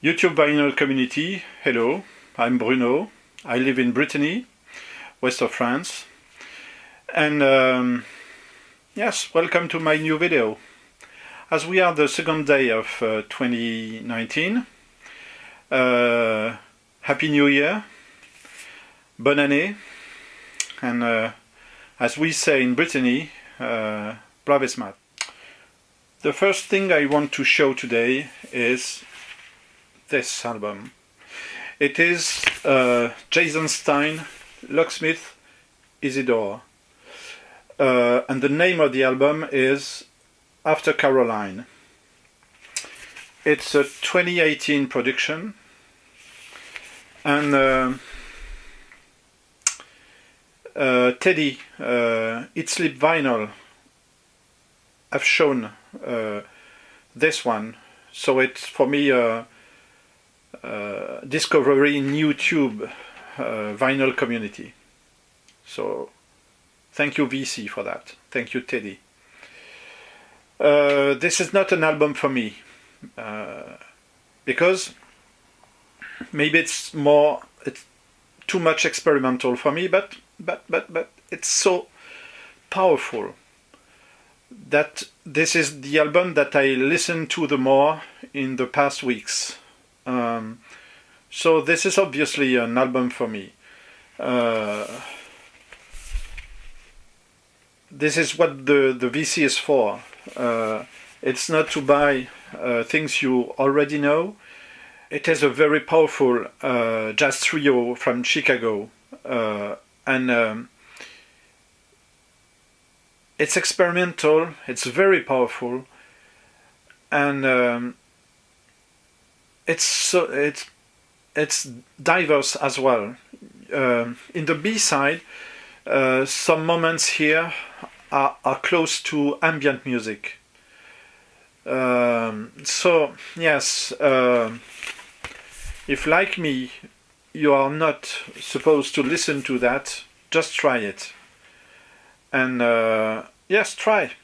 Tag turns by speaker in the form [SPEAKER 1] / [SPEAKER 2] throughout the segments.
[SPEAKER 1] YouTube vinyl community, hello, I'm Bruno. I live in Brittany, west of France. And yes, welcome to my new video. As we are the second day of 2019, Happy New Year, Bonne année, and as we say in Brittany, Braves mat. The first thing I want to show today is this album. It is Jason Stein, Locksmith Isidore, and the name of the album is After Caroline. It's a 2018 production, and Teddy, Eat Sleep Vinyl, have shown this one, so it's for me discovery in YouTube vinyl community. So thank you VC for that. Thank you Teddy. This is not an album for me because maybe it's too much experimental for me, but it's so powerful that this is the album that I listened to the more in the past weeks. So this is obviously an album for me. This is what the VC is for. It's not to buy things you already know. It is a very powerful jazz trio from Chicago, and it's experimental, it's very powerful, and it's diverse as well. In the B side, some moments here are close to ambient music. So yes, if like me you are not supposed to listen to that, just try it. And yes, try.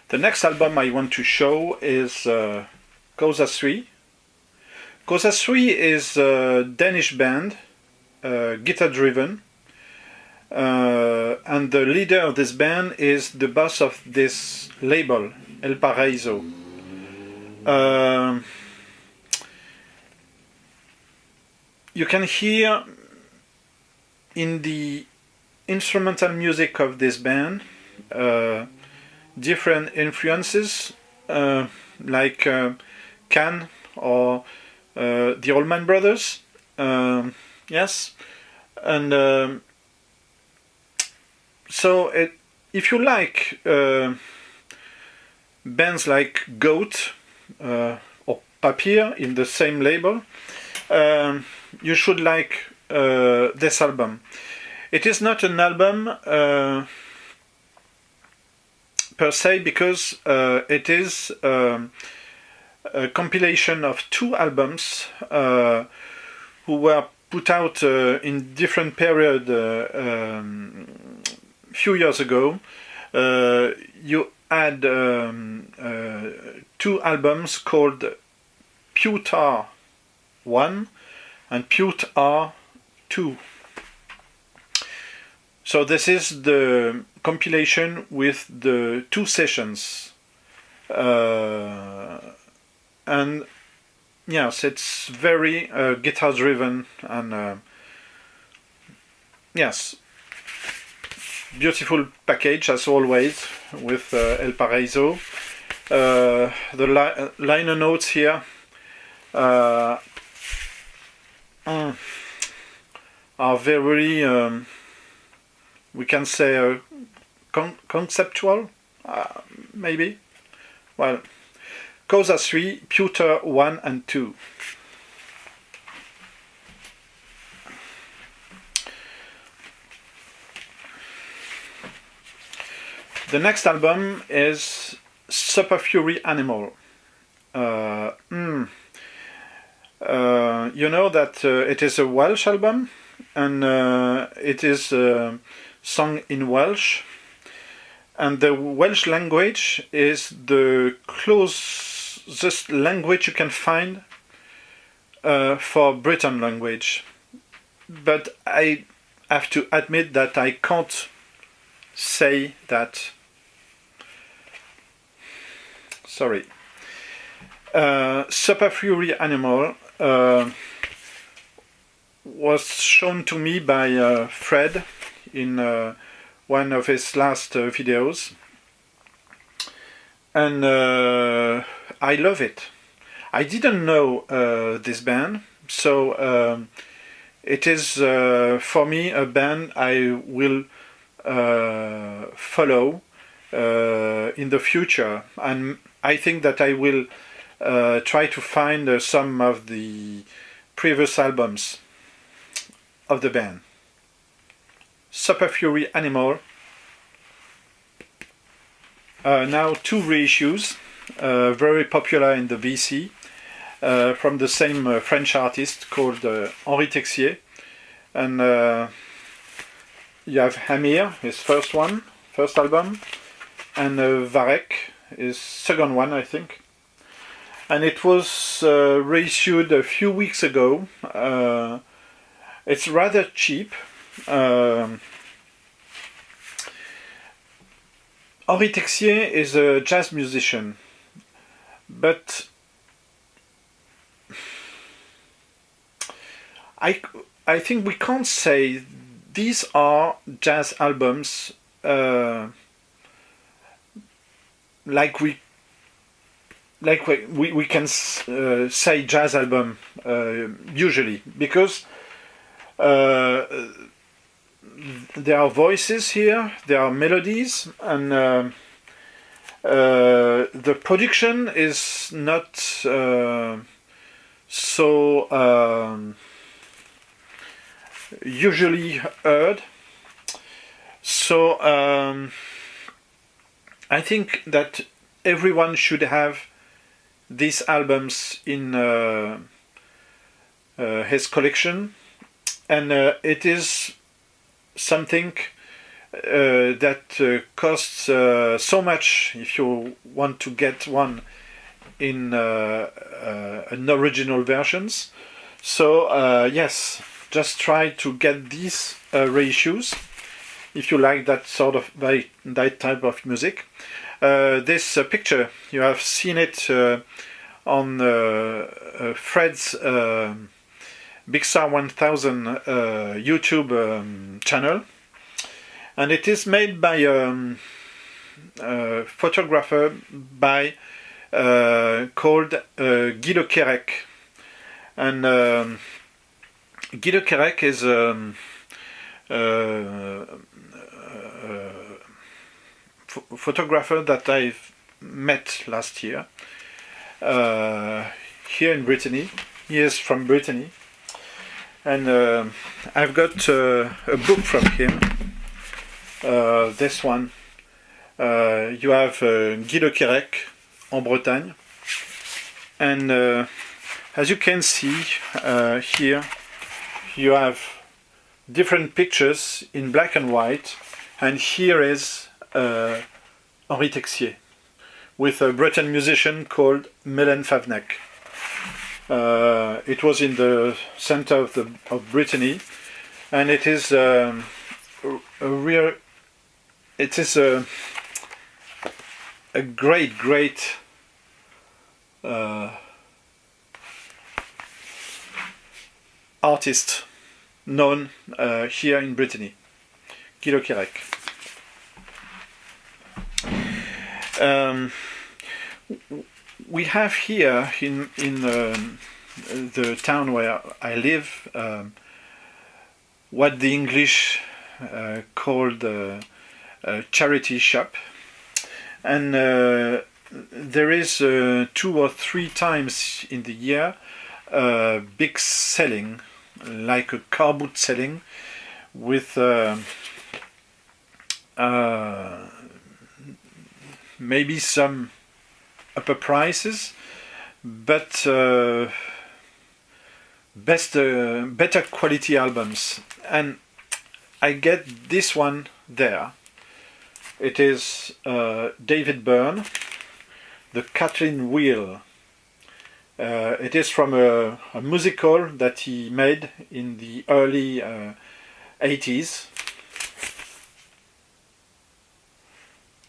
[SPEAKER 1] The next album I want to show is Cosa 3. Cosa 3 is a Danish band, guitar driven, and the leader of this band is the boss of this label, El Paraíso. You can hear in the instrumental music of this band different influences, like Can or the Allman Brothers, yes, and so if you like bands like Goat or Papier in the same label, you should like this album. It is not an album per se, because it is a compilation of two albums who were put out in different period few years ago. You had two albums called Pewtar 1 and Pewtar 2. So this is the compilation with the two sessions, and yes, it's very guitar driven, and yes, beautiful package as always with El Paraíso. The liner notes here are very we can say conceptual, maybe. Well, Cosa 3, Pewter 1 and 2. The next album is Super Fury Animal. You know that it is a Welsh album, and it is sung in Welsh, and the Welsh language is the closest language you can find for Breton language, but I have to admit that I can't say that. Sorry. Super Fury Animal was shown to me by Fred in one of his last videos, and I love it. I didn't know this band, so it is for me a band I will follow in the future, and I think that I will try to find some of the previous albums of the band. Super Fury Animal. Now 2 reissues, very popular in the VC, from the same French artist called Henri Texier. And you have Hamir, his first album, and Varek, his second one, I think. And it was reissued a few weeks ago. It's rather cheap. Henri Texier is a jazz musician, but I think we can't say these are jazz albums like we can say jazz album usually, because there are voices here, there are melodies, and the production is not so usually heard. So I think that everyone should have these albums in his collection, and it is something that costs so much if you want to get one in an original versions. So yes, just try to get these reissues if you like that sort of that type of music. This picture, you have seen it on Fred's Big Star 1000 YouTube channel, and it is made by a photographer called Guy Le Quérec. And Guy Le Quérec is photographer that I've met last year here in Brittany. He is from Brittany, and I've got a book from him. This one. You have Guy Le Quérec en Bretagne, and as you can see here, you have different pictures in black and white, and here is Henri Texier with a Breton musician called Mélène Favennec. It was in the center of Brittany, and it is a great artist known here in Brittany, Guy Le Quérec. We have here in the town where I live what the English called a charity shop, and there is 2 or 3 times in the year big selling, like a car boot selling, with maybe some upper prices, but better quality albums. And I get this one there. It is David Byrne, the Kathleen Wheel It is from a musical that he made in the early 80s.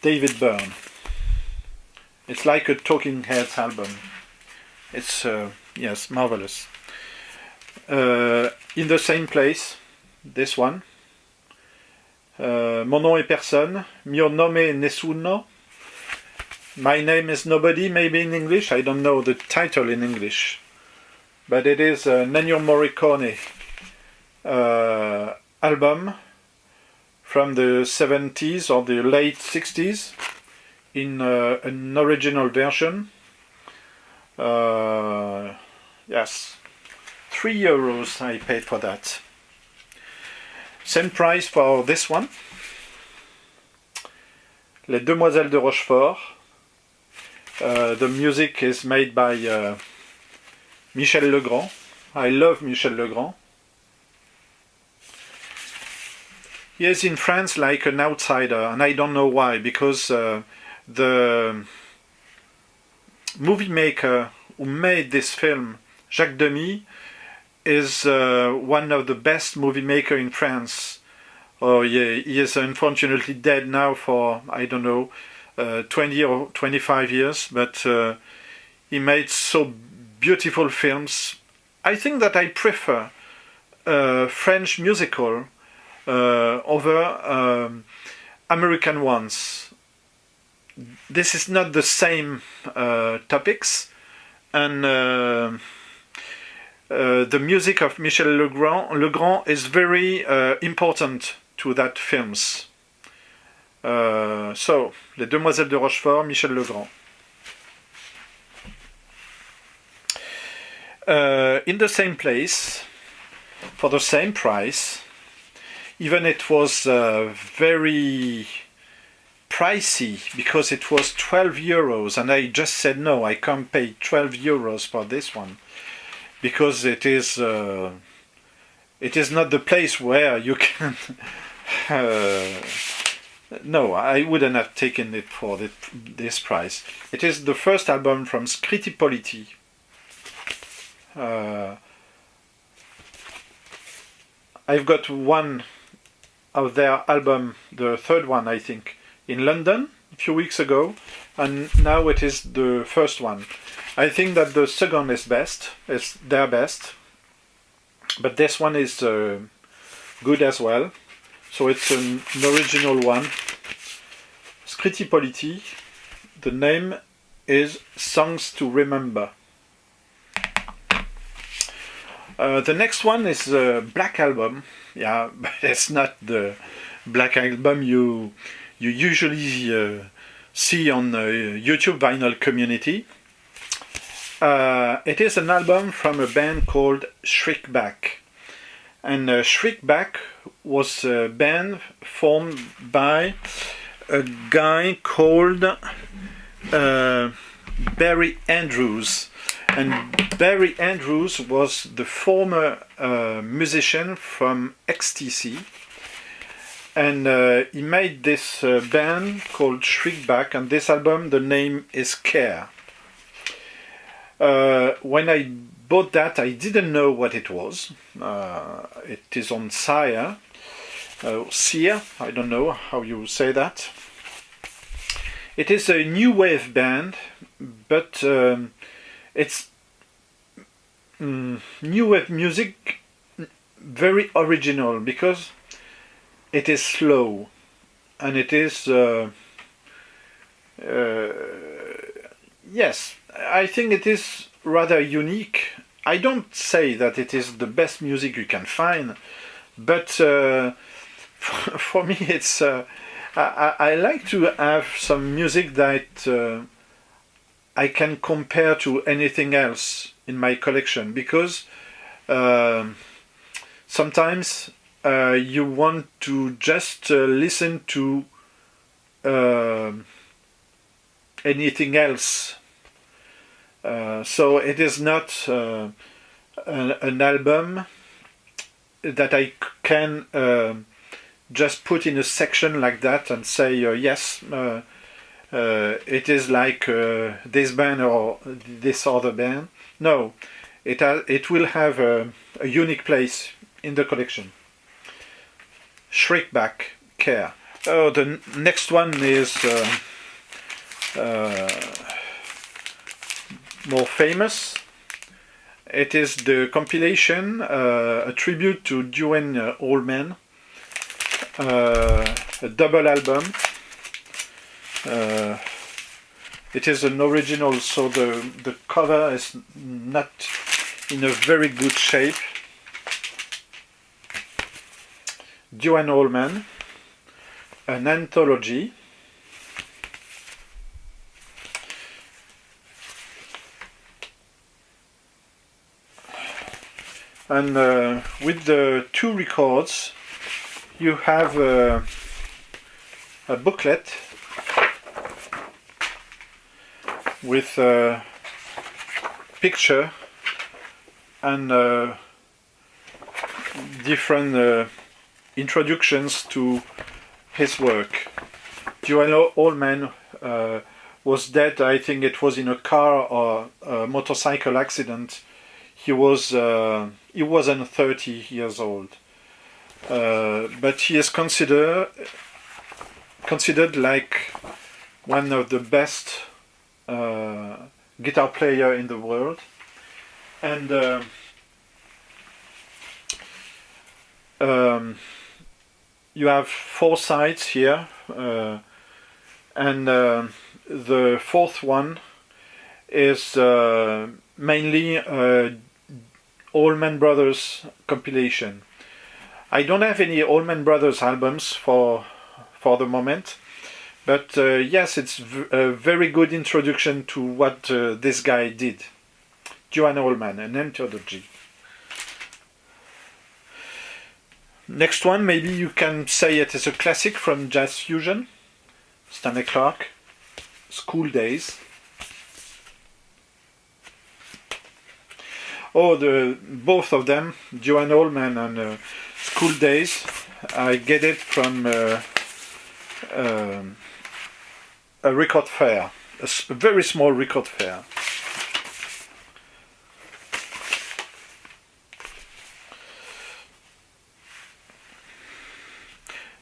[SPEAKER 1] David Byrne. It's like a Talking Heads album. It's, yes, marvelous. In the same place, this one. Mon nom est personne. Mio nome è nessuno. My name is nobody, maybe in English. I don't know the title in English. But it is an Ennio Morricone album from the 70s or the late 60s in an original version. Yes, €3 I paid for that. Same price for this one. Les Demoiselles de Rochefort. The music is made by Michel Legrand. I love Michel Legrand. He is in France like an outsider, and I don't know why, because the movie maker who made this film, Jacques Demy, is one of the best movie makers in France. Oh, yeah, he is unfortunately dead now for, I don't know, 20 or 25 years, but he made so beautiful films. I think that I prefer French musical over American ones. This is not the same topics, and the music of Michel Legrand is very important to that films. So, Les Demoiselles de Rochefort, Michel Legrand. In the same place, for the same price, even it was very pricey because it was €12, and I just said no, I can't pay €12 for this one because it is not the place where you can. No, I wouldn't have taken it for this price. It is the first album from Splitty Polity. I've got one of their album, the third one I think, in London a few weeks ago, and now it is the first one. I think that the second is best, is their best, but this one is good as well. So it's an original one. Splitty Polity. The name is Songs to Remember. The next one is a black album. Yeah, but it's not the black album you usually see on the YouTube vinyl community. It is an album from a band called Shriekback. And Shriekback was a band formed by a guy called Barry Andrews. And Barry Andrews was the former musician from XTC. And he made this band called Shriekback, and this album, the name is Care. When I bought that, I didn't know what it was. It is on Sear, I don't know how you say that. It is a new wave band, but it's new wave music, very original, because it is slow, and it is yes, I think it is rather unique. I don't say that it is the best music you can find, but for me it's I like to have some music that I can compare to anything else in my collection, because sometimes you want to just listen to anything else. So it is not an album that I can just put in a section like that and say yes, it is like this band or this other band. No, it will have a unique place in the collection. Shrink back, care. Oh, the next one is more famous. It is the compilation, a tribute to Duane Allman, a double album. It is an original, so the cover is not in a very good shape. Duane Allman, an anthology. And with the two records, you have a booklet with a picture and different introductions to his work. Duane Allman was dead. I think it was in a car or a motorcycle accident. He wasn't 30 years old, but he is considered like one of the best guitar player in the world. And you have 4 sides here, and the fourth one is mainly Allman Brothers compilation. I don't have any Allman Brothers albums for the moment, but yes, it's a very good introduction to what this guy did. Duane Allman, an anthology. Next one, maybe you can say it is a classic from jazz fusion. Stanley Clarke, School Days. Oh, both of them, Duane Allman and School Days, I get it from a record fair, a very small record fair.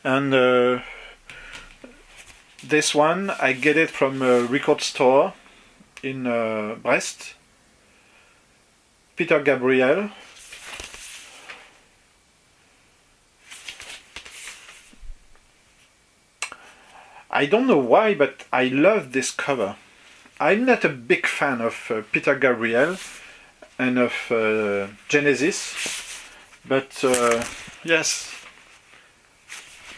[SPEAKER 1] And this one, I get it from a record store in Brest. Peter Gabriel. I don't know why, but I love this cover. I'm not a big fan of Peter Gabriel and of Genesis, but yes,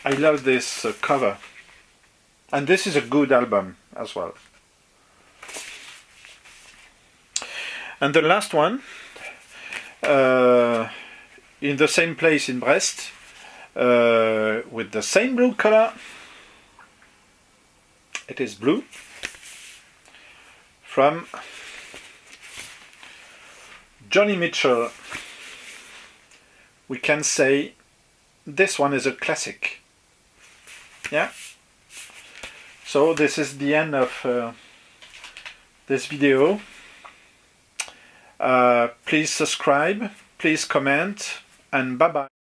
[SPEAKER 1] I love this cover. And this is a good album as well. And the last one, in the same place in Brest, with the same blue color. It is blue, from Johnny Mitchell. We can say this one is a classic. Yeah. So this is the end of this video. Please subscribe, please comment, and bye bye.